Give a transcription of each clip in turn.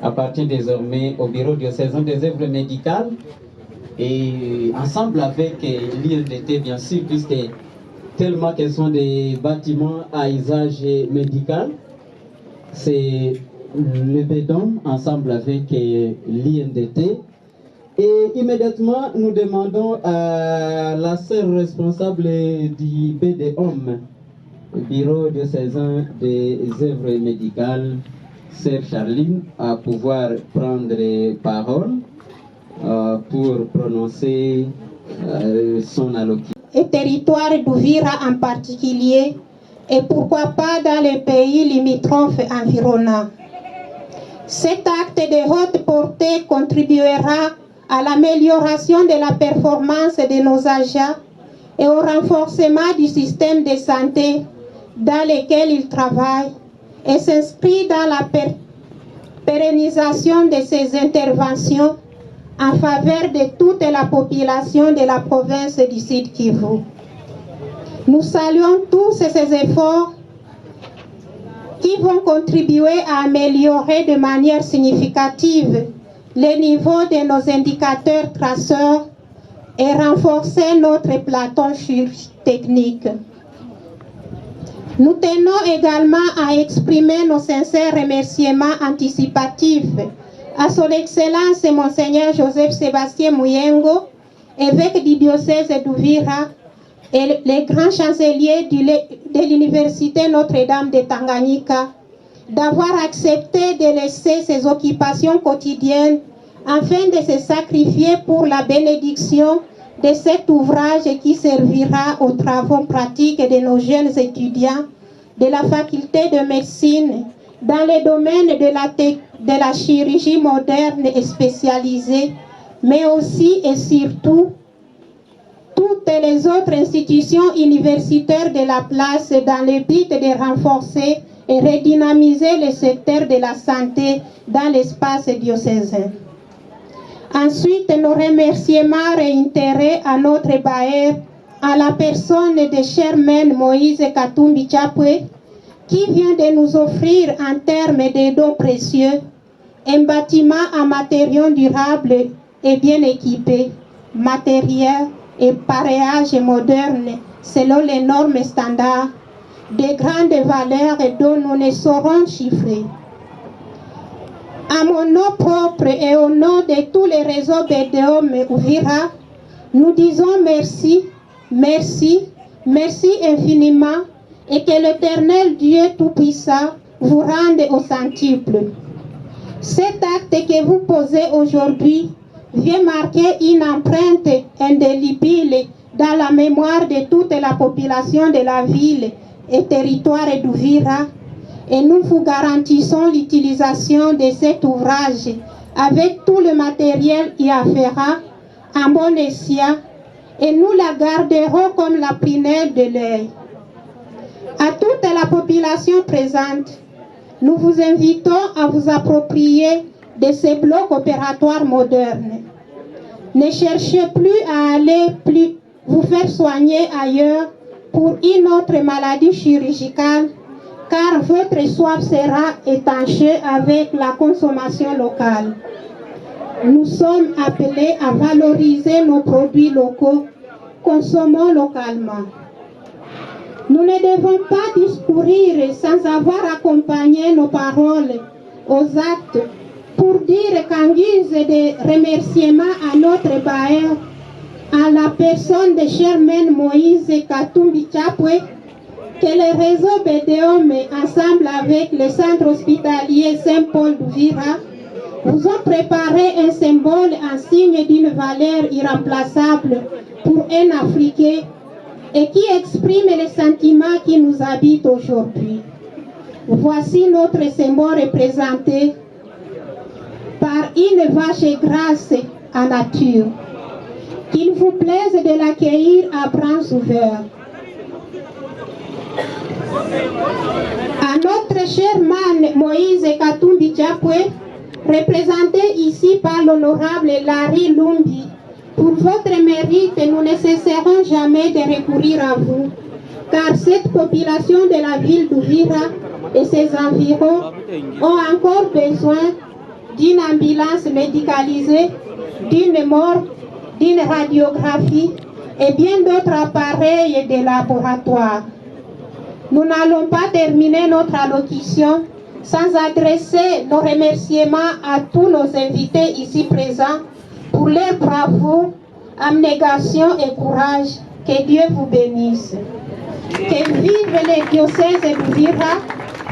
appartient désormais au bureau diocésain des œuvres médicales et ensemble avec l'INDT bien sûr, puisque tellement qu'elles sont des bâtiments à usage médical, c'est le BEDOM ensemble avec l'INDT. Et immédiatement, nous demandons à la sœur responsable du BDOM, le bureau diocésain des œuvres médicales, sœur Charline, à pouvoir prendre parole pour prononcer son allocution. Et territoire d'Ouvira en particulier, et pourquoi pas dans les pays limitrophes environnants. Cet acte de haute portée contribuera à l'amélioration de la performance de nos agents et au renforcement du système de santé dans lequel ils travaillent et s'inscrit dans la pérennisation de ces interventions en faveur de toute la population de la province du Sud Kivu. Nous saluons tous ces efforts qui vont contribuer à améliorer de manière significative le niveau de nos indicateurs traceurs et renforcer notre plateau technique. Nous tenons également à exprimer nos sincères remerciements anticipatifs à son Excellence Monseigneur Joseph Sébastien Muyengo, évêque du diocèse d'Ouvira, et le grand chancelier de l'université Notre-Dame de Tanganyika, d'avoir accepté de laisser ses occupations quotidiennes afin de se sacrifier pour la bénédiction de cet ouvrage qui servira aux travaux pratiques de nos jeunes étudiants de la faculté de médecine dans le domaine de la chirurgie moderne et spécialisée, mais aussi et surtout toutes les autres institutions universitaires de la place dans le but de renforcer et redynamiser le secteur de la santé dans l'espace diocésain. Ensuite, nos remerciements réitérés à notre bailleur, à la personne de Germaine Moïse Katumbi Chapwe, qui vient de nous offrir en termes de dons précieux un bâtiment en matériaux durables et bien équipé, matériel et pareillage moderne selon les normes standards, de grandes valeurs dont nous ne saurons chiffrer. À mon nom propre et au nom de tous les réseaux BDOM Ouvira, nous disons merci, merci, merci infiniment et que l'Éternel Dieu Tout-Puissant vous rende au centuple. Cet acte que vous posez aujourd'hui vient marquer une empreinte indélébile dans la mémoire de toute la population de la ville et territoire d'Ouvira, et nous vous garantissons l'utilisation de cet ouvrage avec tout le matériel y afférent en bon escient, et nous la garderons comme la prunelle de l'œil. À toute la population présente, nous vous invitons à vous approprier de ces blocs opératoires modernes. Ne cherchez plus à aller vous faire soigner ailleurs pour une autre maladie chirurgicale, car votre soif sera étanchée avec la consommation locale. Nous sommes appelés à valoriser nos produits locaux, consommons localement. Nous ne devons pas discourir sans avoir accompagné nos paroles aux actes pour dire qu'en guise de remerciement à notre bailleur, à la personne de Germaine Moïse Katumbi Chapwe, que le réseau BDOM, ensemble avec le centre hospitalier Saint-Paul d'Ouvira, vous ont préparé un symbole en signe d'une valeur irremplaçable pour un Africain et qui exprime les sentiments qui nous habitent aujourd'hui. Voici notre symbole représenté par une vache grasse en nature. Qu'il vous plaise de l'accueillir à bras ouverts. À notre cher man Moïse Katumbi Chapwe, représenté ici par l'honorable Larry Lumbi, pour votre mérite, nous ne cesserons jamais de recourir à vous, car cette population de la ville d'Ouvira et ses environs ont encore besoin d'une ambulance médicalisée, d'une morgue, d'une radiographie et bien d'autres appareils de laboratoire. Nous n'allons pas terminer notre allocution sans adresser nos remerciements à tous nos invités ici présents pour leurs travaux, abnégation et courage. Que Dieu vous bénisse. Que vive le diocèse d'Uvira,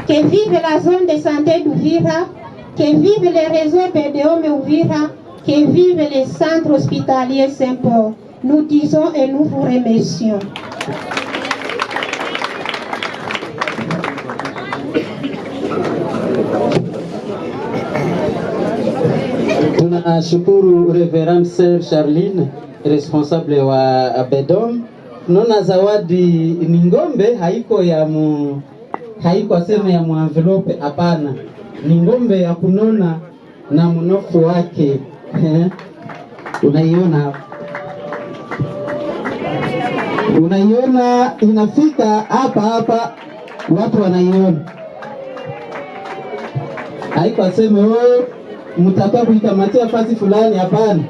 que vive la zone de santé d'Uvira, que vive le réseau BDOM Uvira, que vive le centre hospitalier Saint-Paul. Nous disons et nous vous remercions. Tunashukuru Reverend Sir Charline, responsable wa Bedom. Tunaona zawadi ni ngombe, haiko aseme ya muenvelope, hapana. Ni ngombe ya kunona na mnofu wake. Unaiona inafika hapa watu wanaiona. Haiko aseme wewe mtakuwa kuikamatia fasi fulani, hapana.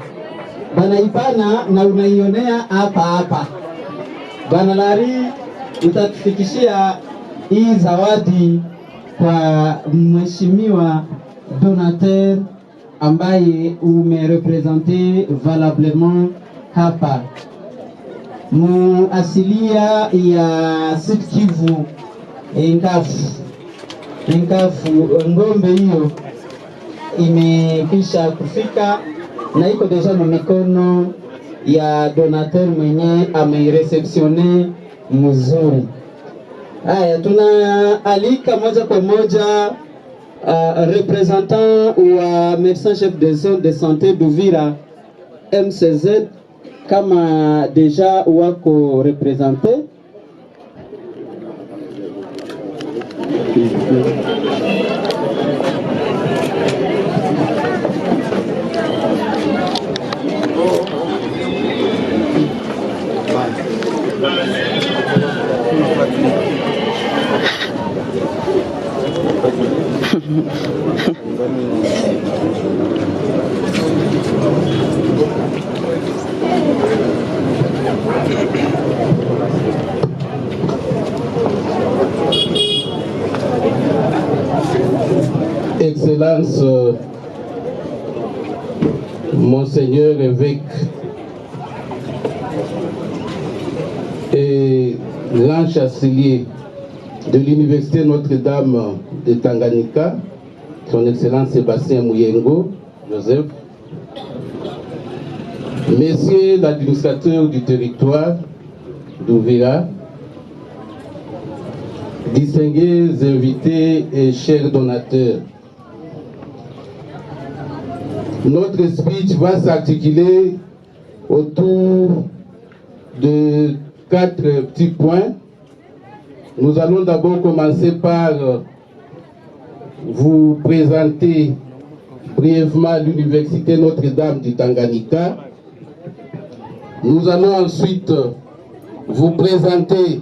Banaipana na unaionea hapa. Bwana Lari, utatufikishia hii zawadi kwa mheshimiwa donateur ambaye umerepresente valablement hapa. Muasilia ya Sud Kivu, Enkafu, ngombe hiyo imekwisha kufika na iko deja na mikono ya donateur mwenye ameireceptione mzuri. Haya, tunaalika moja kwa moja representant wa médecin chef de zone de santé d'Uvira MCZ, kama deja wako represente. Excellence, Monseigneur évêque et grand chancelier de l'Université Notre-Dame de Tanganyika, son Excellence Sébastien Mouyengo, Joseph, Messieurs l'administrateur du territoire d'Uvira, distingués invités et chers donateurs, notre speech va s'articuler autour de 4 petits points. Nous allons d'abord commencer par vous présenter brièvement l'Université Notre-Dame du Tanganyika. Nous allons ensuite vous présenter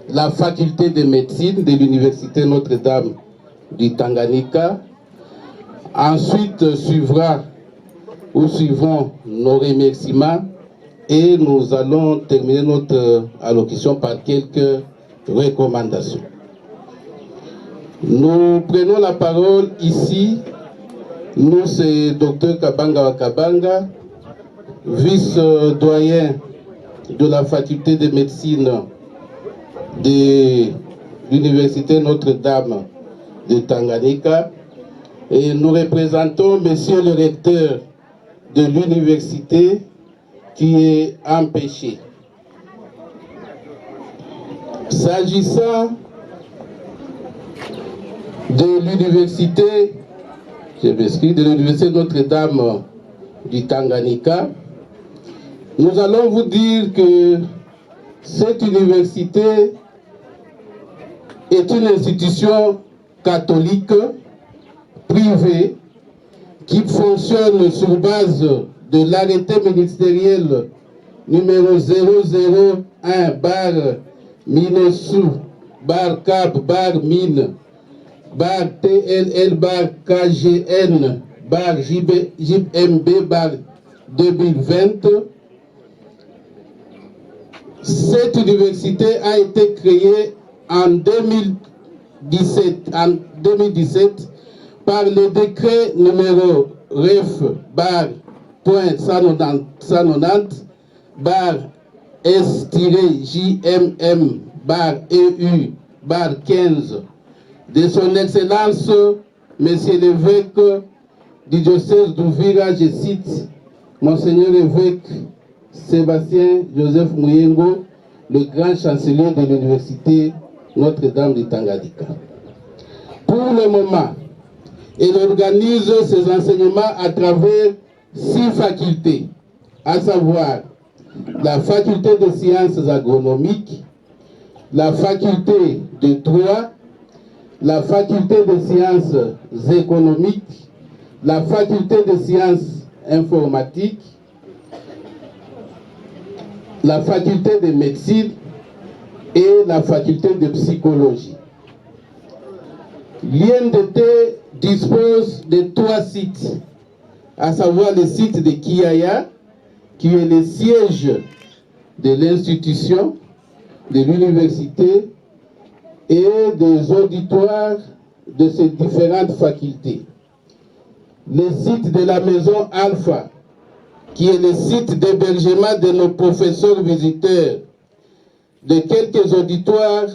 la faculté de médecine de l'Université Notre-Dame du Tanganyika. Ensuite suivront nos remerciements et nous allons terminer notre allocution par quelques recommandations. Nous prenons la parole ici. Nous, c'est Dr Kabanga Wakabanga, vice-doyen de la faculté de médecine de l'Université Notre-Dame de Tanganyika. Et nous représentons monsieur le recteur de l'université qui est empêché. S'agissant de l'université, de l'université Notre-Dame du Tanganyika, nous allons vous dire que cette université est une institution catholique privée qui fonctionne sur base de l'arrêté ministériel numéro 001/MINESU/CAB/MIN/TLL/KGN JIBMB/2020. Cette université a été créée en 2017 par le décret numéro REF/S-JMM/EU/15 de son Excellence, Monsieur l'évêque du diocèse d'Uvira, je cite, Monseigneur évêque Sébastien Joseph Muyengo, le grand chancelier de l'université Notre-Dame de Tanganyika. Pour le moment, il organise ses enseignements à travers 6 facultés, à savoir la faculté de sciences agronomiques, la faculté de droit, la faculté de sciences économiques, la faculté de sciences informatiques, la faculté de médecine et la faculté de psychologie. L'INDT dispose de 3 sites, à savoir le site de Kiaya, qui est le siège de l'institution, de l'université et des auditoires de ces différentes facultés. Le site de la maison Alpha, qui est le site d'hébergement de nos professeurs visiteurs, de quelques auditoires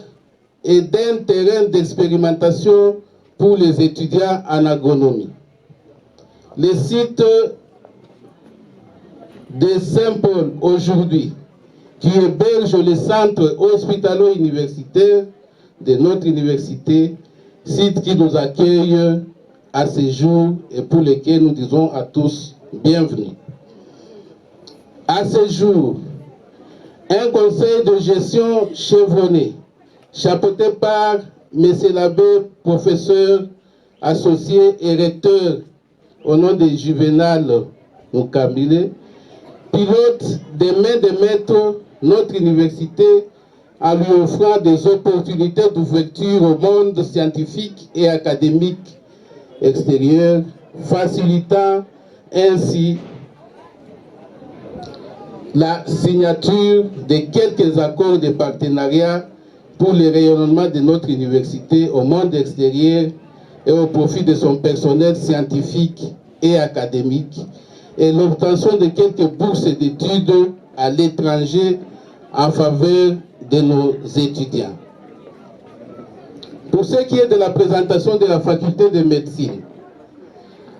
et d'un terrain d'expérimentation pour les étudiants en agronomie. Le site de Saint-Paul aujourd'hui, qui héberge le centre hospitalo-universitaire de notre université, site qui nous accueille à ce jour et pour lequel nous disons à tous bienvenue. À ce jour, un conseil de gestion chevronné, chapeauté par M. l'abbé, professeur associé et recteur au nom de Juvenal Mukambile, pilote des mains de maître notre université en lui offrant des opportunités d'ouverture au monde scientifique et académique extérieur, facilitant ainsi la signature de quelques accords de partenariat pour le rayonnement de notre université au monde extérieur et au profit de son personnel scientifique et académique, et l'obtention de quelques bourses d'études à l'étranger en faveur de nos étudiants. Pour ce qui est de la présentation de la faculté de médecine,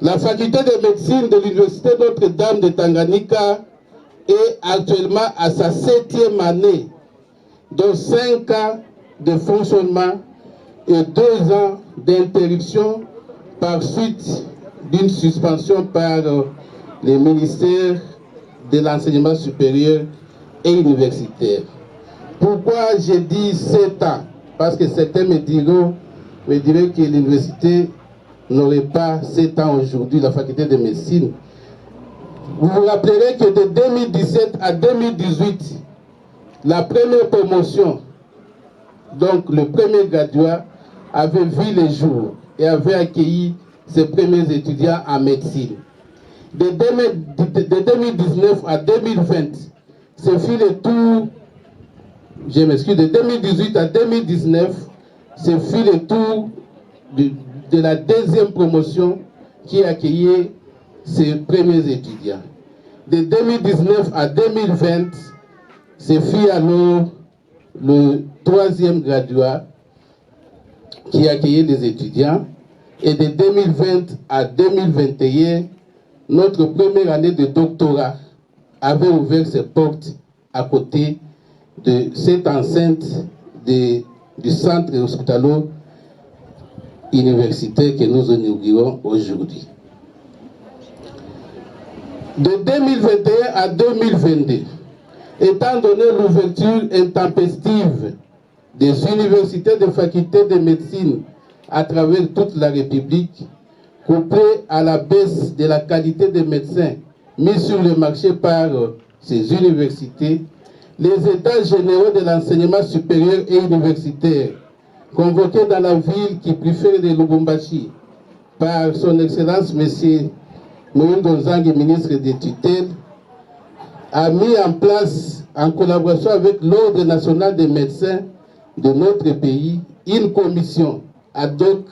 la faculté de médecine de l'université Notre-Dame de Tanganyika est actuellement à sa 7e année, dont 5 ans de fonctionnement et 2 ans d'interruption par suite d'une suspension par le ministère de l'enseignement supérieur et universitaire. Pourquoi j'ai dit 7 ans? Parce que certains me diraient que l'université n'aurait pas 7 ans aujourd'hui, la faculté de médecine. Vous vous rappellerez que de 2017 à 2018, la première promotion, donc le premier graduat, avait vu le jour et avait accueilli ses premiers étudiants en médecine. De 2019 à 2020, ce fut le tour, je m'excuse, de 2018 à 2019, ce fut le tour de la 2e promotion qui accueillait ses premiers étudiants. De 2019 à 2020, ce fut alors le 3e graduat qui accueillait les étudiants. Et de 2020 à 2021, notre première année de doctorat avait ouvert ses portes à côté de cette enceinte du centre hospitalo-universitaire que nous inaugurons aujourd'hui. De 2021 à 2022, étant donné l'ouverture intempestive des universités de facultés de médecine à travers toute la République, couplée à la baisse de la qualité des médecins mis sur le marché par ces universités, les États généraux de l'enseignement supérieur et universitaire, convoqués dans la ville qui préfère de Lubumbashi par son Excellence M. Moïse Nzangi, ministre des tutelles, a mis en place, en collaboration avec l'Ordre national des médecins de notre pays, une commission ad hoc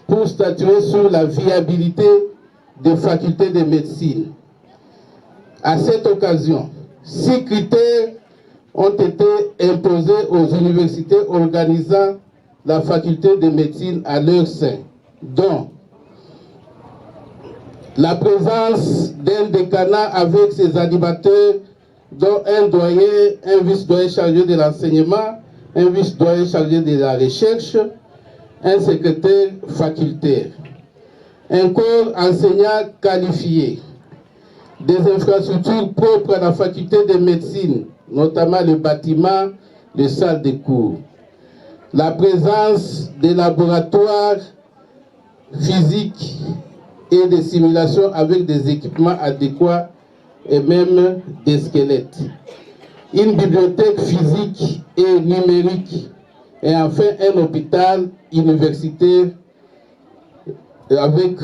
pour statuer sur la viabilité des facultés de médecine. À cette occasion, 6 critères ont été imposés aux universités organisant la faculté de médecine à leur sein, dont la présence d'un décanat avec ses animateurs, dont un doyen, un vice-doyen chargé de l'enseignement, un vice-doyen chargé de la recherche, un secrétaire facultaire, un corps enseignant qualifié, des infrastructures propres à la faculté de médecine, notamment le bâtiment, les salles de cours, la présence des laboratoires physiques et des simulations avec des équipements adéquats et même des squelettes, une bibliothèque physique et numérique, et enfin un hôpital universitaire avec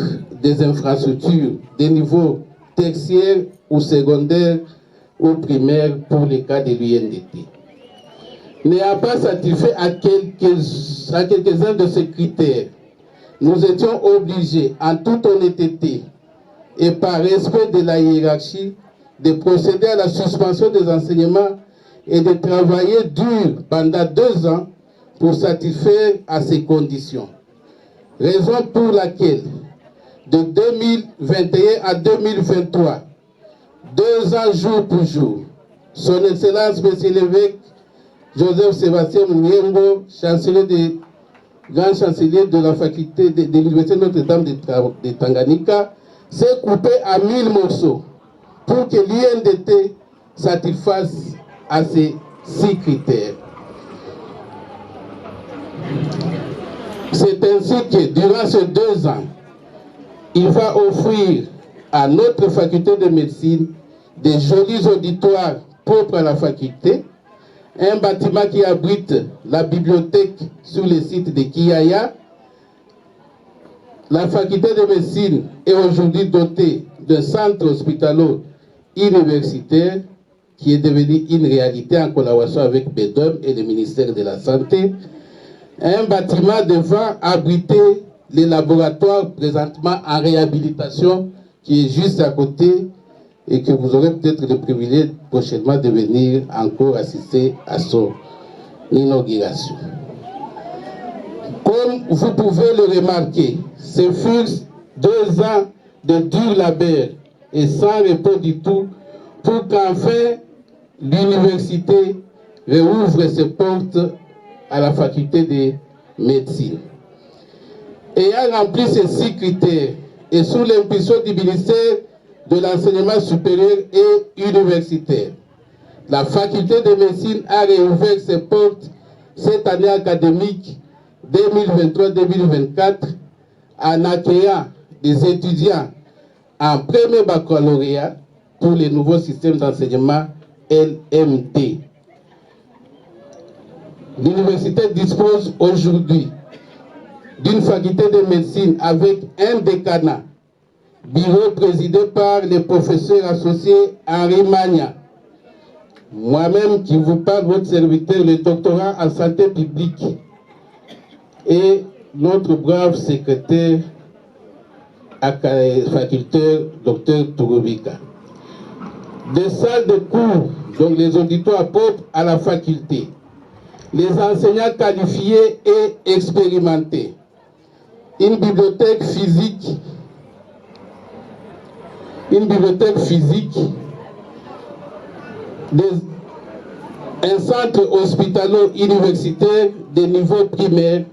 des infrastructures de niveau tertiaire ou secondaire ou primaire pour les cas de l'UNDT. N'ayant pas satisfait à quelques-uns de ces critères, nous étions obligés, en toute honnêteté et par respect de la hiérarchie, de procéder à la suspension des enseignements et de travailler dur pendant 2 ans pour satisfaire à ces conditions. Raison pour laquelle, de 2021 à 2023, 2 ans jour pour jour, son Excellence Monsieur l'évêque Joseph Sébastien Mouniengo, grand chancelier de la faculté de l'Université Notre-Dame de Tanganyika, s'est coupé à 1000 morceaux pour que l'INDT satisfasse à ces 6 critères. C'est ainsi que durant ces 2 ans, il va offrir à notre faculté de médecine des jolis auditoires propres à la faculté, un bâtiment qui abrite la bibliothèque sur le site de Kiaya. La faculté de médecine est aujourd'hui dotée d'un centre hospitalo-universitaire qui est devenu une réalité en collaboration avec BEDOM et le ministère de la Santé. Un bâtiment devant abriter les laboratoires présentement en réhabilitation qui est juste à côté et que vous aurez peut-être le privilège prochainement de venir encore assister à son inauguration. Comme vous pouvez le remarquer, ce furent 2 ans de dur labeur et sans repos du tout pour qu'enfin l'université rouvre ses portes à la faculté de médecine. Ayant rempli ces 6 critères et sous l'impulsion du ministère de l'enseignement supérieur et universitaire, la faculté de médecine a réouvert ses portes cette année académique 2023-2024 en accueillant des étudiants en premier baccalauréat pour les nouveaux systèmes d'enseignement LMD. L'université dispose aujourd'hui d'une faculté de médecine avec un décanat, bureau présidé par le professeur associé Henri Magna. Moi-même qui vous parle, votre serviteur, le doctorat en santé publique, et notre brave secrétaire facultaire, docteur Tourubika. Des salles de cours, donc les auditoires propres à la faculté, les enseignants qualifiés et expérimentés, une bibliothèque physique, un centre hospitalo-universitaire de niveau primaire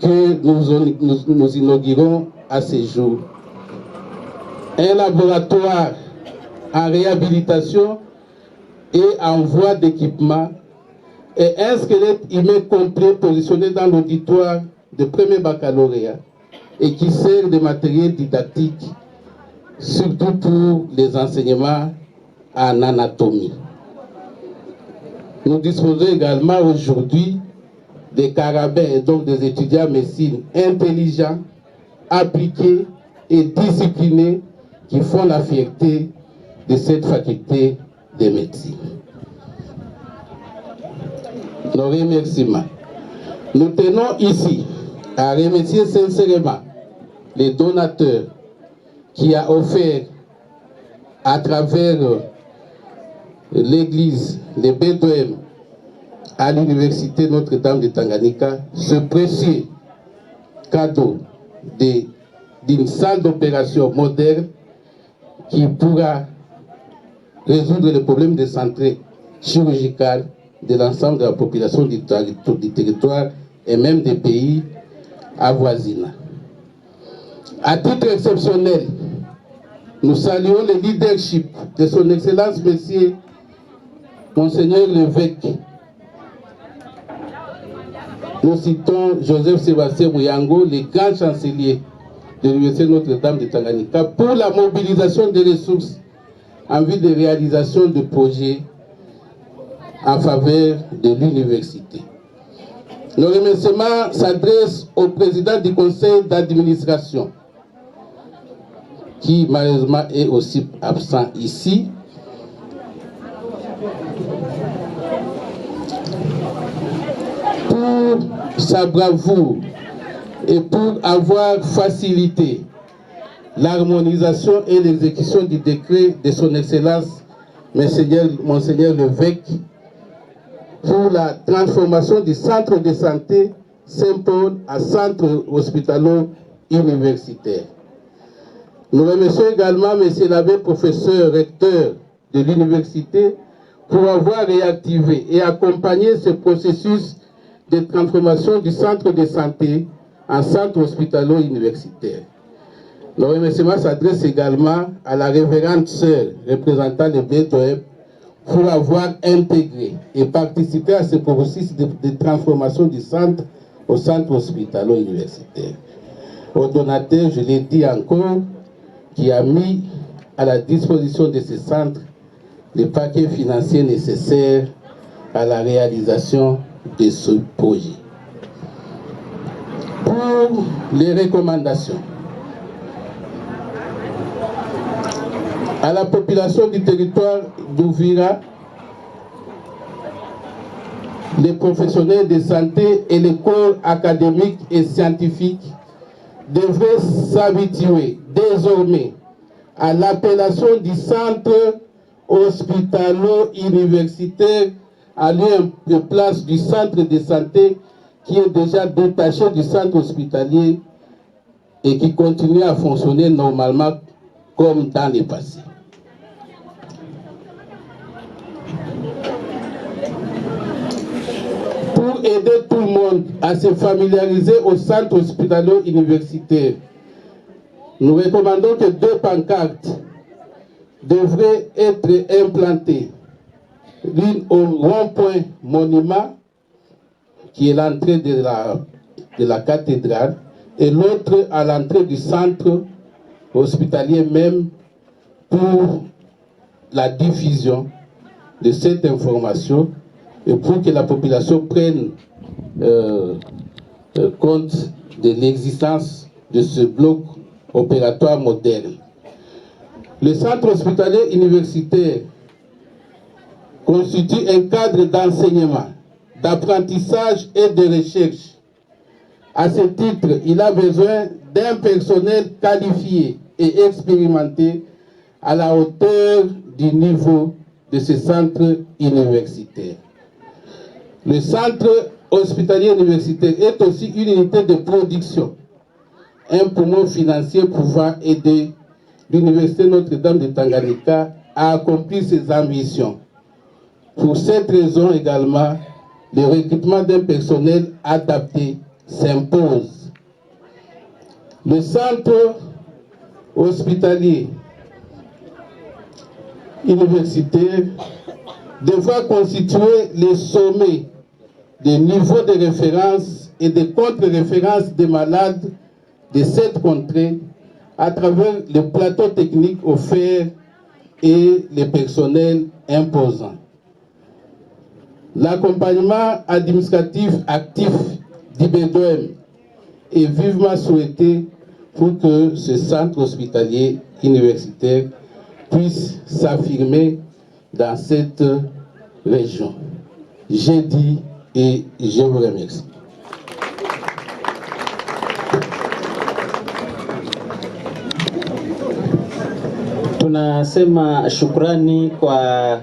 que nous inaugurons à ce jour, un laboratoire en réhabilitation et en voie d'équipement, et un squelette humain complet positionné dans l'auditoire de premier baccalauréat et qui sert de matériel didactique, surtout pour les enseignements en anatomie. Nous disposons également aujourd'hui des carabins, donc des étudiants en médecine intelligents, appliqués et disciplinés qui font la fierté de cette faculté de médecine. Nos remerciements. Nous tenons ici à remercier sincèrement les donateurs qui ont offert à travers l'église, les B2M, à l'université Notre-Dame de Tanganyika, ce précieux cadeau d'une salle d'opération moderne qui pourra résoudre les problèmes de santé chirurgicale de l'ensemble de la population du territoire et même des pays avoisinants. À titre exceptionnel, nous saluons le leadership de son Excellence Monsieur Monseigneur l'évêque. Nous citons Joseph Sébastien Mouyango, le grand chancelier de l'Université Notre-Dame de Tanganyika, pour la mobilisation des ressources en vue de réalisation de projets en faveur de l'université. Nos remerciements s'adressent au président du conseil d'administration, qui malheureusement est aussi absent ici, pour sa bravoure et pour avoir facilité l'harmonisation et l'exécution du décret de son Excellence Monseigneur l'évêque pour la transformation du centre de santé Saint-Paul à centre hospitalo-universitaire. Nous remercions également M. l'abbé professeur recteur de l'université pour avoir réactivé et accompagné ce processus de transformation du centre de santé en centre hospitalo-universitaire. Nos remerciements s'adressent également à la révérende sœur représentant le B2M pour avoir intégré et participé à ce processus de transformation du centre au centre hospitalo-universitaire. Au donateur, je l'ai dit encore, qui a mis à la disposition de ce centre les paquets financiers nécessaires à la réalisation de ce projet. Pour les recommandations, à la population du territoire d'Ouvira, les professionnels de santé et les corps académiques et scientifiques devraient s'habituer désormais à l'appellation du centre hospitalo-universitaire à lieu de place du centre de santé qui est déjà détaché du centre hospitalier et qui continue à fonctionner normalement comme dans le passé. Pour aider tout le monde à se familiariser au centre hospitalo-universitaire, nous recommandons que 2 pancartes devraient être implantées. L'une au rond-point monument, qui est l'entrée de la cathédrale, et l'autre à l'entrée du centre hospitalier même, pour la diffusion de cette information et pour que la population prenne compte de l'existence de ce bloc opératoire moderne. Le centre hospitalier universitaire constitue un cadre d'enseignement, d'apprentissage et de recherche. À ce titre, il a besoin d'un personnel qualifié et expérimenté à la hauteur du niveau de ce centre universitaire. Le centre hospitalier universitaire est aussi une unité de production, un poumon financier pouvant aider l'Université Notre-Dame de Tanganyika à accomplir ses ambitions. Pour cette raison également, le recrutement d'un personnel adapté s'impose. Le centre hospitalier universitaire devra constituer les sommets des niveaux de référence et de contre-référence des malades de cette contrée à travers les plateaux techniques offerts et les personnels imposants. L'accompagnement administratif actif d'IB2M est vivement souhaité pour que ce centre hospitalier universitaire puisse s'affirmer dans cette région. J'ai dit et je vous remercie. Tunasema shukrani kwa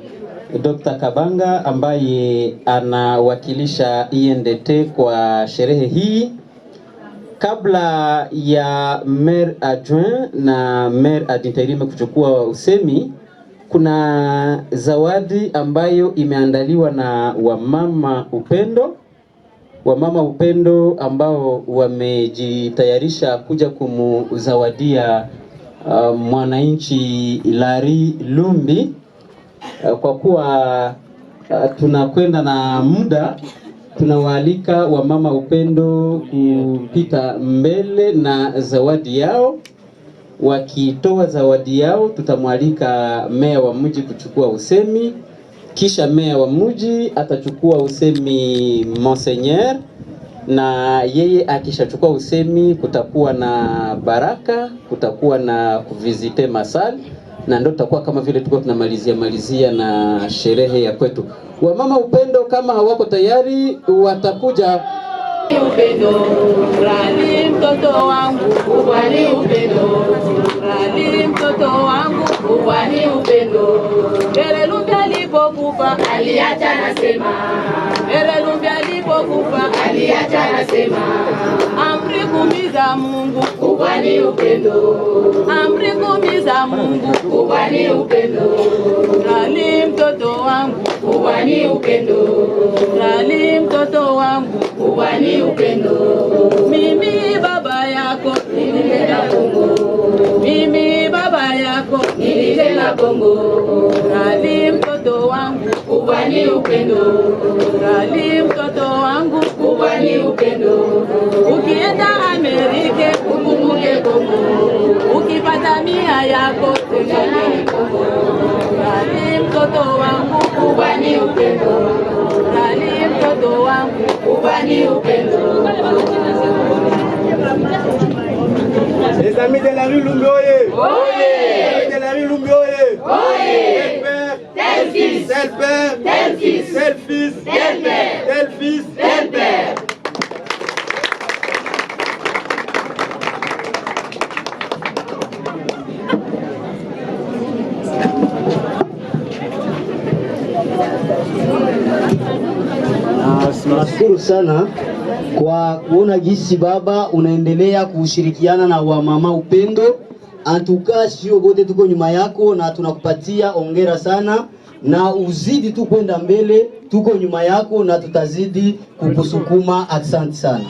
Dr. Kabanga ambaye anawakilisha INDT kwa sherehe hii. Kabla ya maire adjoint na maire ad interim kuchukua usemi, kuna zawadi ambayo imeandaliwa na wamama upendo. Wamama upendo ambao wamejitayarisha kuja kumzawadia mwananchi Larry Lumbi. Kwa kuwa tunakwenda na muda, tunawaalika wamama upendo kupita mbele na zawadi yao. Wakitoa zawadi yao, tutamwalika meya wa mji kuchukua usemi, kisha meya wa mji atachukua usemi Monseigneur, na yeye akishachukua usemi kutakuwa na baraka, kutakuwa na kuvizite masal, na ndio tutakuwa kama vile tulikuwa tunamalizia na sherehe ya kwetu. Wamama upendo kama hawako tayari watakuja. Upendo, rali mtoto wangu, ubani upendo, rali mtoto wangu, ubani upendo. Ere Lumbi alipokufa aliacha nasema, Ere Lumbi alipokufa aliacha nasema, amri kumi za Mungu, ubani upendo, amri kumi za Mungu, ubani upendo. Rali mtoto wangu, ubani upendo, rali mtoto wangu, ubani upendo. Mimi baba yako nilipenda Kongo, mimi baba yako nilipenda Kongo. Rali mtoto wangu, ubani upendo, rali mtoto wangu, ubani upendo. Ukienda Amerika ukumbuke Kongo, ukipata mia yako tujane Kongo. Rali mtoto wangu, ubani upendo, rali mtoto wangu, ubani upendo. Les amis de la rue Lumbi oye! Oye! De la rue Lumbi oye! Oye! Tel père, tel fils, tel père, tel fils, tel fils, tel père, tel fils, tel père. Nashukuru sana kwa kuona jinsi baba unaendelea kushirikiana na wamama upendo. Antuka sio wote tuko nyuma yako na tunakupatia ongera sana, na uzidi tu kwenda mbele, tuko nyuma yako na tutazidi kukusukuma. Asante sana.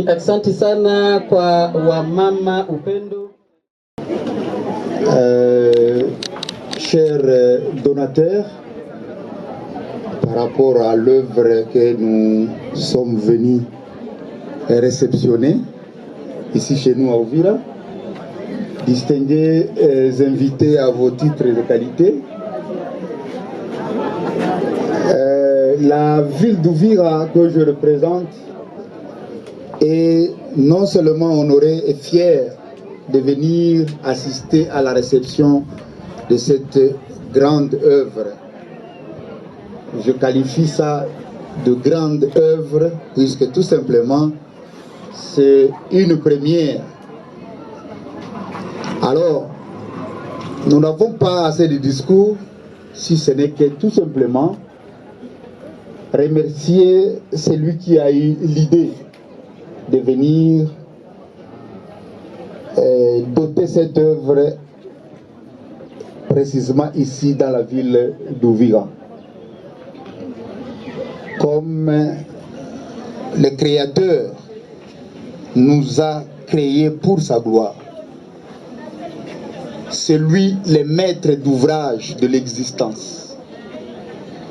Aksanti sana kwa wamama upendo. Chers donateurs, par rapport à l'œuvre que nous sommes venus réceptionner ici chez nous à Uvira, distingués invités à vos titres de qualité, la ville d'Uvira que je représente est non seulement honorée et fière de venir assister à la réception de cette grande œuvre. Je qualifie ça de grande œuvre puisque tout simplement c'est une première. Alors, nous n'avons pas assez de discours si ce n'est que tout simplement remercier celui qui a eu l'idée de venir doter cette œuvre précisément ici dans la ville d'Uvira. Comme le Créateur nous a créés pour sa gloire, c'est lui le maître d'ouvrage de l'existence.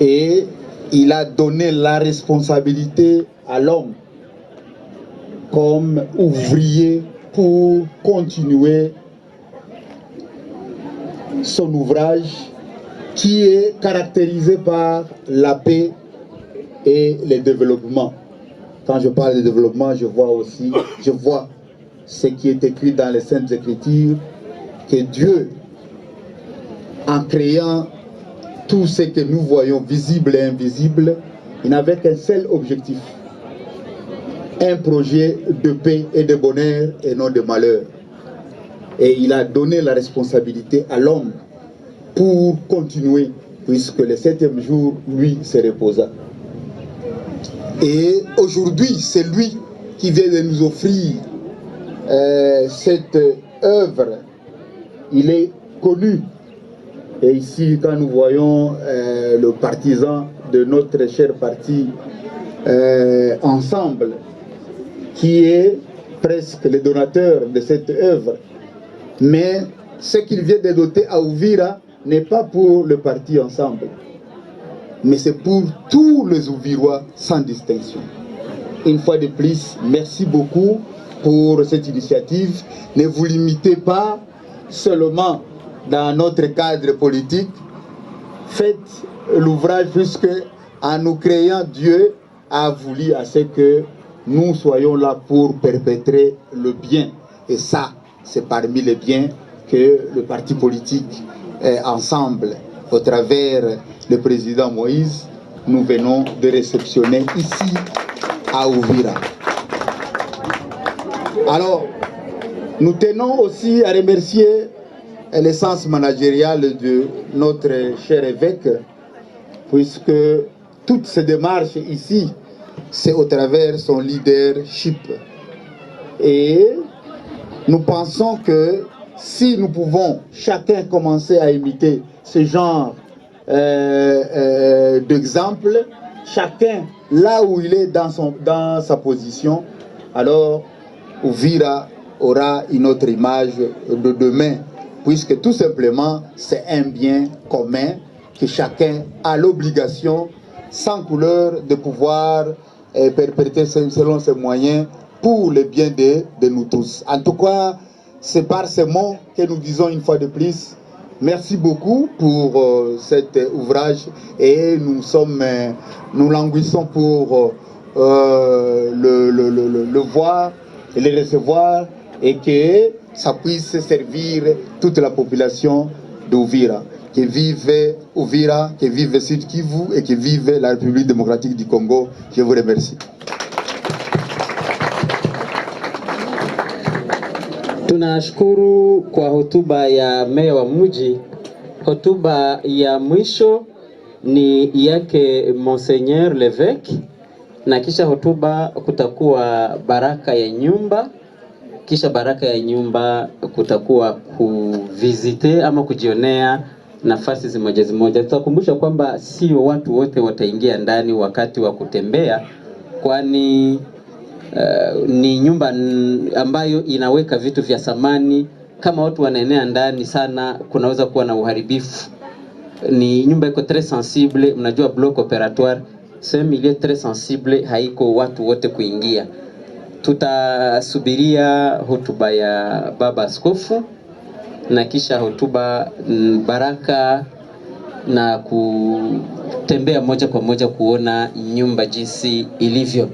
Et il a donné la responsabilité à l'homme comme ouvrier pour continuer son ouvrage qui est caractérisé par la paix et le développement. Quand je parle de développement, je vois ce qui est écrit dans les Saintes Écritures, que Dieu, en créant tout ce que nous voyons, visible et invisible, il n'avait qu'un seul objectif, un projet de paix et de bonheur et non de malheur. Et il a donné la responsabilité à l'homme pour continuer, puisque le 7e jour, lui, se reposa. Et aujourd'hui, c'est lui qui vient de nous offrir cette œuvre. Il est connu. Et ici, quand nous voyons le partisan de notre cher parti Ensemble, qui est presque le donateur de cette œuvre, mais ce qu'il vient de doter à Uvira n'est pas pour le parti Ensemble, mais c'est pour tous les Ouvirois sans distinction. Une fois de plus, merci beaucoup pour cette initiative. Ne vous limitez pas seulement dans notre cadre politique. Faites l'ouvrage, puisque en nous créant, Dieu a voulu à ce que nous soyons là pour perpétrer le bien. Et ça, c'est parmi les biens que le parti politique Ensemble, au travers le président Moïse, nous venons de réceptionner ici à Uvira. Alors, nous tenons aussi à remercier l'essence managériale de notre cher évêque, puisque toutes ces démarches ici, c'est au travers son leadership. Et nous pensons que si nous pouvons chacun commencer à imiter ce genre d'exemple, chacun là où il est dans sa position, alors Uvira aura une autre image de demain, puisque tout simplement c'est un bien commun que chacun a l'obligation, sans couleur, de pouvoir perpétrer selon ses moyens pour le bien de nous tous. En tout cas, c'est par ces mots que nous disons une fois de plus, merci beaucoup pour cet ouvrage, et nous languissons pour le voir et le recevoir, et que ça puisse servir toute la population d'Uvira. Que vive Uvira, que vive Sud Kivu et que vive la République démocratique du Congo. Je vous remercie. Tunashukuru kwa hotuba ya meya wa mji. Hotuba ya mwisho ni yake Monseigneur Levesque, na kisha hotuba kutakuwa baraka ya nyumba. Kisha baraka ya nyumba kutakuwa kuvizite ama kujionea nafasi zimoja. Tutakumbusha kwamba sio watu wote wataingia ndani wakati wa kutembea, kwani ni nyumba ambayo inaweka vitu vya samani. Kama watu wanaenea ndani sana, kunaweza kuwa na uharibifu. Ni nyumba iko très sensible, mnajua bloc opératoire, sehemu ile très sensible, haiko watu wote kuingia. Tutasubiria hotuba ya baba askofu na kisha hotuba baraka na kutembea moja kwa moja kuona nyumba jinsi ilivyo.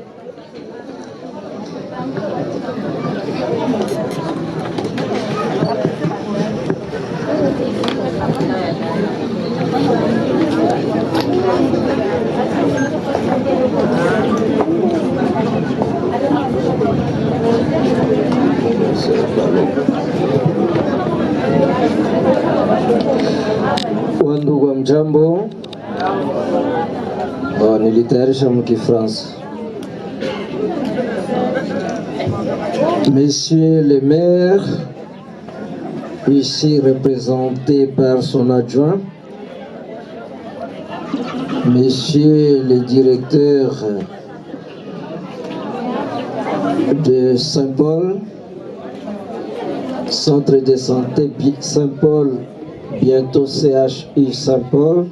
Wandugu wa mjambo, nilitayarisha mkifransa. Monsieur le maire, ici représenté par son adjoint, Monsieur le directeur de Saint-Paul, Centre de santé Saint-Paul, bientôt CHU Saint-Paul,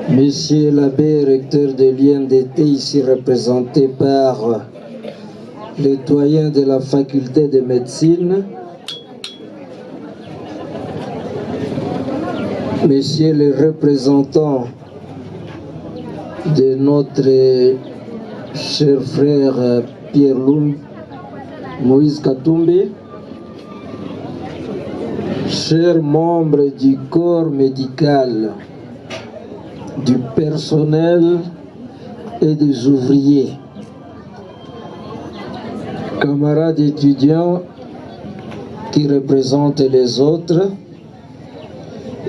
Monsieur l'abbé recteur de l'INDT, ici représenté par le doyen de la faculté de médecine, messieurs les représentants de notre cher frère Pierre Lumbi, Moïse Katumbi, chers membres du corps médical, du personnel et des ouvriers, camarades étudiants qui représentent les autres,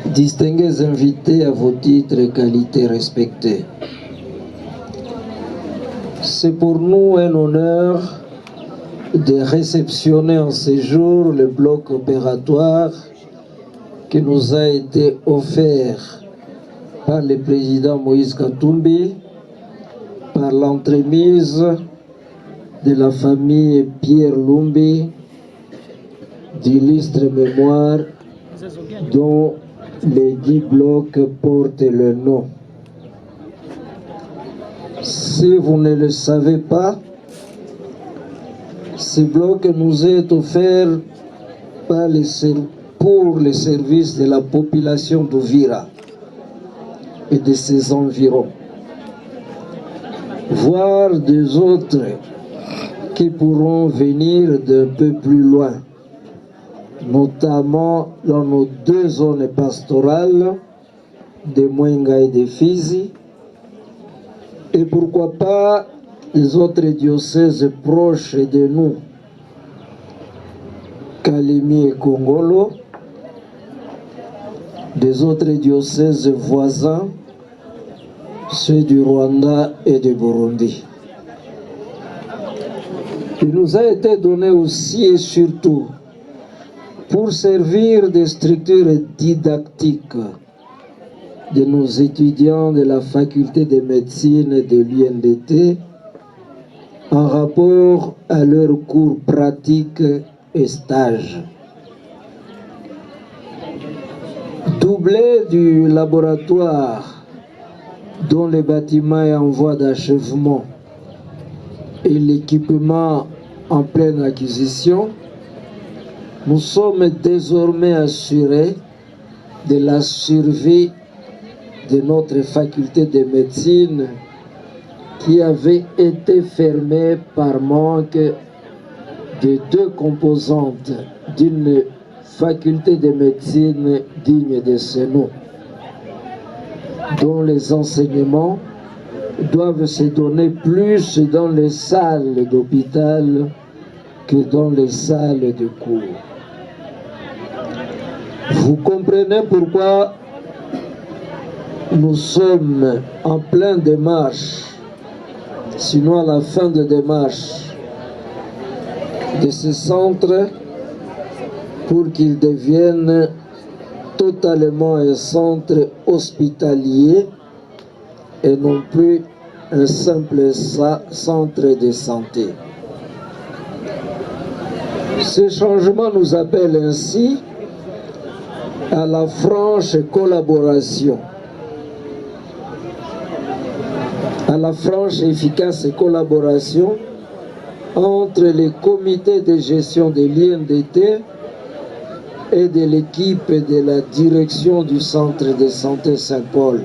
distingués invités à vos titres et qualités respectés. C'est pour nous un honneur de réceptionner en ce jour le bloc opératoire qui nous a été offert par le président Moïse Katumbi par l'entremise de la famille Pierre Lumbi d'illustre mémoire dont les 10 blocs portent le nom. Si vous ne le savez pas, ce bloc nous est offert pour le service de la population d'Uvira et de ses environs, voire des autres qui pourront venir d'un peu plus loin, notamment dans nos 2 zones pastorales de Mwenga et de Fizi, et pourquoi pas les autres diocèses proches de nous, Kalemi et Kongolo, des autres diocèses voisins, ceux du Rwanda et du Burundi. Il nous a été donné aussi et surtout pour servir de structure didactique de nos étudiants de la faculté de médecine de l'UNDT en rapport à leurs cours pratiques et stages. Doublé du laboratoire dont le bâtiment est en voie d'achèvement et l'équipement en pleine acquisition, nous sommes désormais assurés de la survie de notre faculté de médecine qui avait été fermée par manque de 2 composantes d'une faculté de médecine digne de ce nom, dont les enseignements doivent se donner plus dans les salles d'hôpital que dans les salles de cours. Vous comprenez pourquoi nous sommes en pleine démarche, sinon à la fin de démarche de ce centre, pour qu'il devienne totalement un centre hospitalier et non plus un simple centre de santé. Ce changement nous appelle ainsi à la franche collaboration, à la franche et efficace collaboration entre les comités de gestion de l'INDT et de l'équipe de la direction du centre de santé Saint-Paul,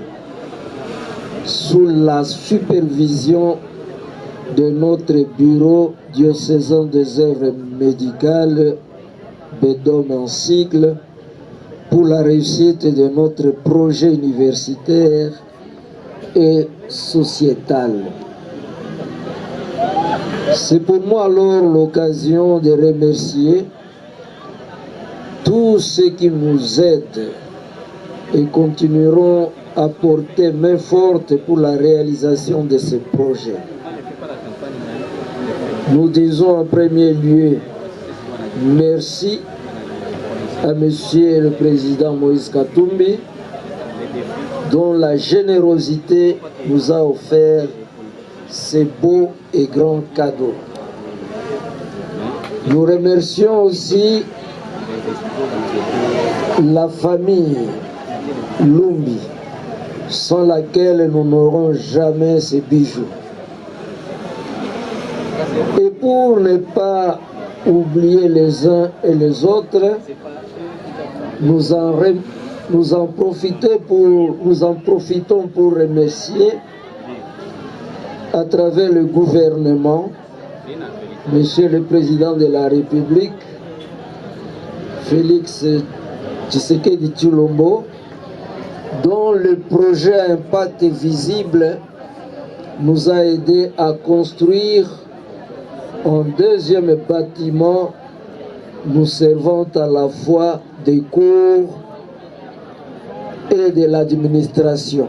sous la supervision de notre bureau diocésain des œuvres médicales, BEDOM en cycle, pour la réussite de notre projet universitaire et sociétal. C'est pour moi alors l'occasion de remercier tous ceux qui nous aident et continueront à porter main forte pour la réalisation de ce projet. Nous disons en premier lieu merci à Monsieur le Président Moïse Katumbi, dont la générosité nous a offert ces beaux et grands cadeaux. Nous remercions aussi la famille Lumbi, sans laquelle nous n'aurons jamais ces bijoux. Et pour ne pas oublier les uns et les autres, nous en nous en profitons pour remercier à travers le gouvernement, Monsieur le Président de la République, Félix Tshisekedi Tshilombo, dont le projet Impact Visible nous a aidé à construire un deuxième bâtiment nous servant à la fois des cours et de l'administration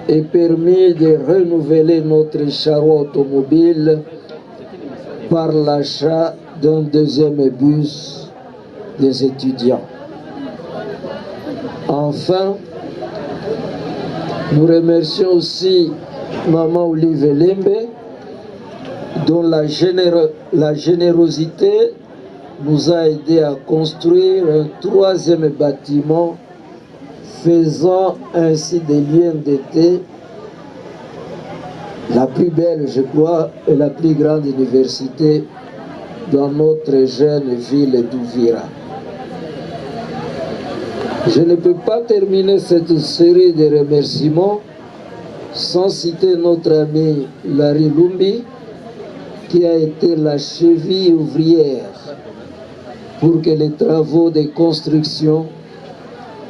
et permis de renouveler notre charroi automobile par l'achat d'un deuxième bus des étudiants. Enfin, nous remercions aussi Maman Olive Lembe, dont la générosité nous a aidé à construire un troisième bâtiment, faisant ainsi de l'UNDT la plus belle, je crois, et la plus grande université dans notre jeune ville d'Ouvira. Je ne peux pas terminer cette série de remerciements sans citer notre ami Larry Lumbi, qui a été la cheville ouvrière pour que les travaux de construction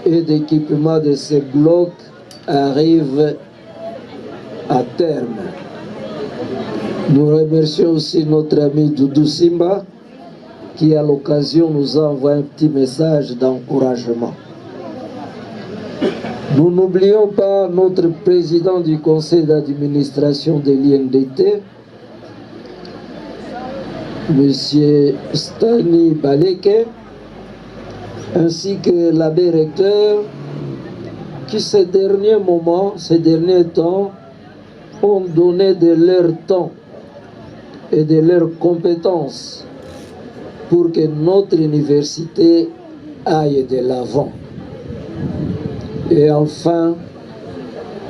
et d'équipement de ces blocs arrivent à terme. Nous remercions aussi notre ami Doudou Simba, qui à l'occasion nous a envoyé un petit message d'encouragement. Nous n'oublions pas notre président du conseil d'administration de l'INDT, M. Stani Baleke, ainsi que l'abbé recteur, qui ces derniers temps, ont donné de leur temps et de leurs compétences pour que notre université aille de l'avant. Et enfin,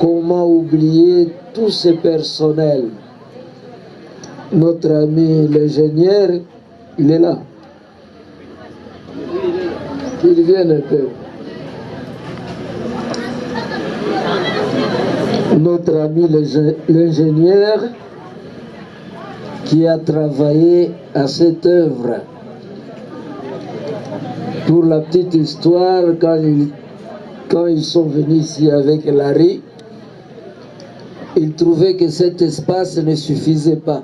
comment oublier tous ces personnels? Notre ami l'ingénieur, il est là. Il vient un peu. Notre ami l'ingénieur qui a travaillé à cette œuvre. Pour la petite histoire, quand ils sont venus ici avec Larry, ils trouvaient que cet espace ne suffisait pas.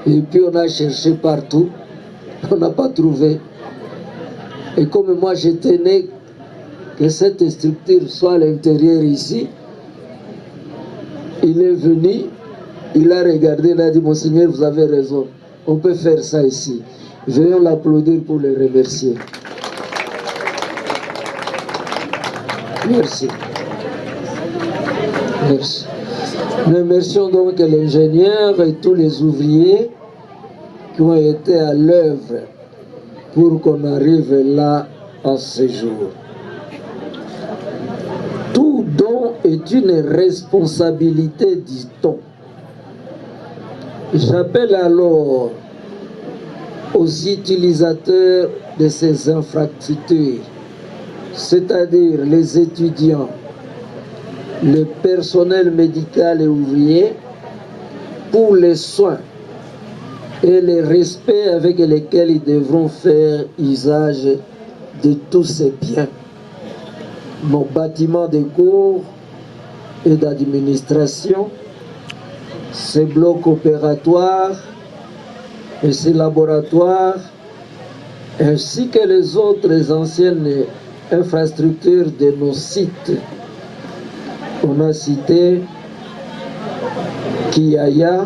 Et puis on a cherché partout, on n'a pas trouvé. Et comme moi je tenais que cette structure soit à l'intérieur ici, il est venu, il a regardé, il a dit, Monseigneur, vous avez raison, on peut faire ça ici. Veuillons l'applaudir pour le remercier. Merci. Merci. Nous remercions donc l'ingénieur et tous les ouvriers qui ont été à l'œuvre pour qu'on arrive là en ce jour. Tout don est une responsabilité, dit-on. J'appelle alors aux utilisateurs de ces infrastructures, c'est-à-dire les étudiants, le personnel médical et ouvrier, pour les soins et les respects avec lesquels ils devront faire usage de tous ces biens. Nos bâtiments de cours et d'administration, ces blocs opératoires et ces laboratoires, ainsi que les autres anciennes infrastructures de nos sites. On a cité Kiaya,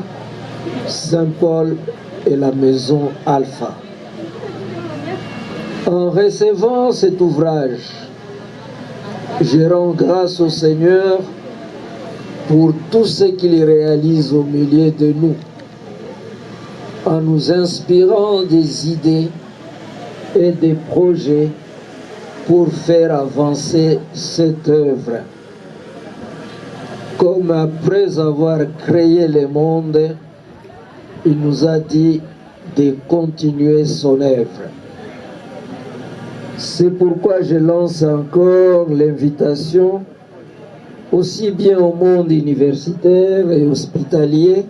Saint-Paul et la maison Alpha. En recevant cet ouvrage, je rends grâce au Seigneur pour tout ce qu'il réalise au milieu de nous, en nous inspirant des idées et des projets pour faire avancer cette œuvre. Comme après avoir créé le monde, il nous a dit de continuer son œuvre. C'est pourquoi je lance encore l'invitation, aussi bien au monde universitaire et hospitalier,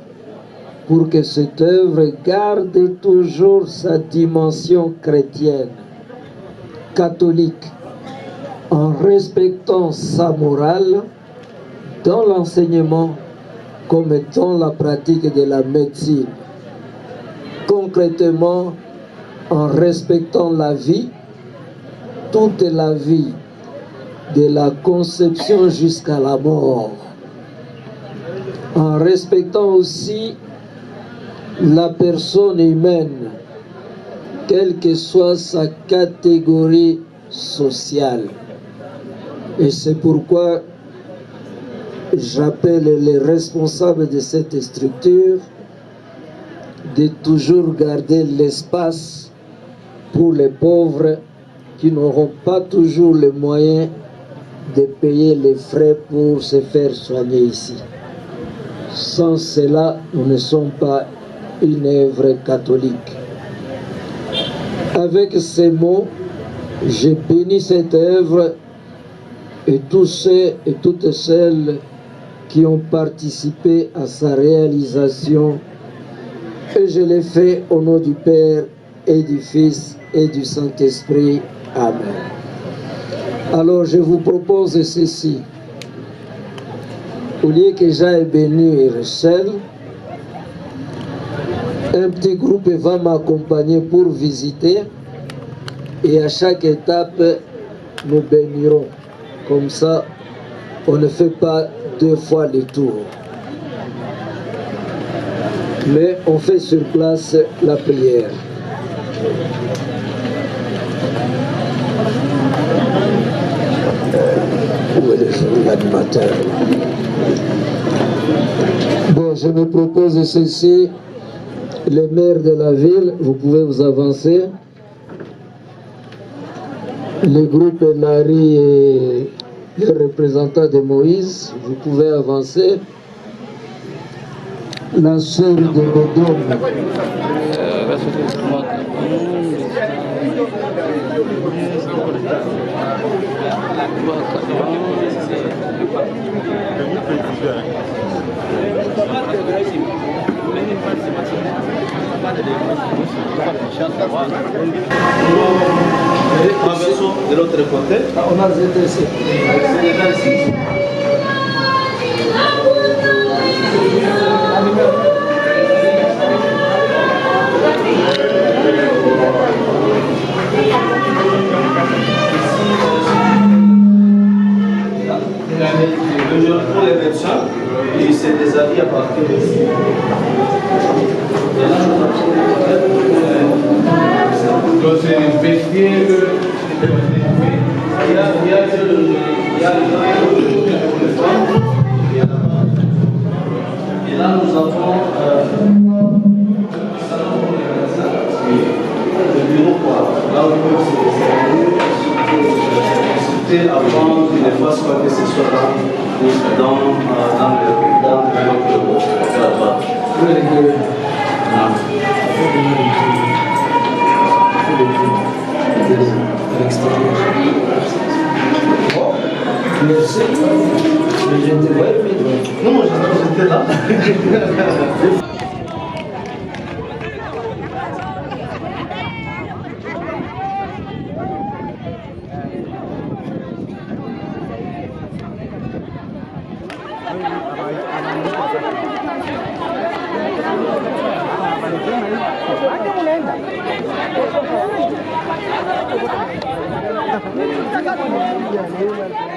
pour que cette œuvre garde toujours sa dimension chrétienne, catholique, en respectant sa morale dans l'enseignement comme dans la pratique de la médecine. Concrètement, en respectant la vie, toute la vie, de la conception jusqu'à la mort. En respectant aussi la personne humaine, quelle que soit sa catégorie sociale. Et c'est pourquoi j'appelle les responsables de cette structure de toujours garder l'espace pour les pauvres qui n'auront pas toujours les moyens de payer les frais pour se faire soigner ici. Sans cela, nous ne sommes pas une œuvre catholique. Avec ces mots, je bénis cette œuvre et tous ceux et toutes celles qui ont participé à sa réalisation, et je l'ai fait au nom du Père et du Fils et du Saint-Esprit. Amen. Alors je vous propose ceci. Au lieu que j'aille bénir seul, un petit groupe va m'accompagner pour visiter et à chaque étape, nous bénirons. Comme ça, on ne fait pas 2 fois le tour. Mais on fait sur place la prière. Où est l'animateur? Bon, je me propose ceci. Le maire de la ville, vous pouvez vous avancer. Le groupe Larry et les représentants de Moïse, vous pouvez avancer. La sœur de Bodom. Traversons de l'autre côté. On a ZTC. Pour les médecins, et c'est des avis à partir d'ici. Donc c'est vestiaire. Il y a et là nous avons le bureau quoi. Là où on peut consulter avant qu'il ne fasse quoi que ce soit là dans le bureau opératoire. Merci. Non, j'étais là. Gracias.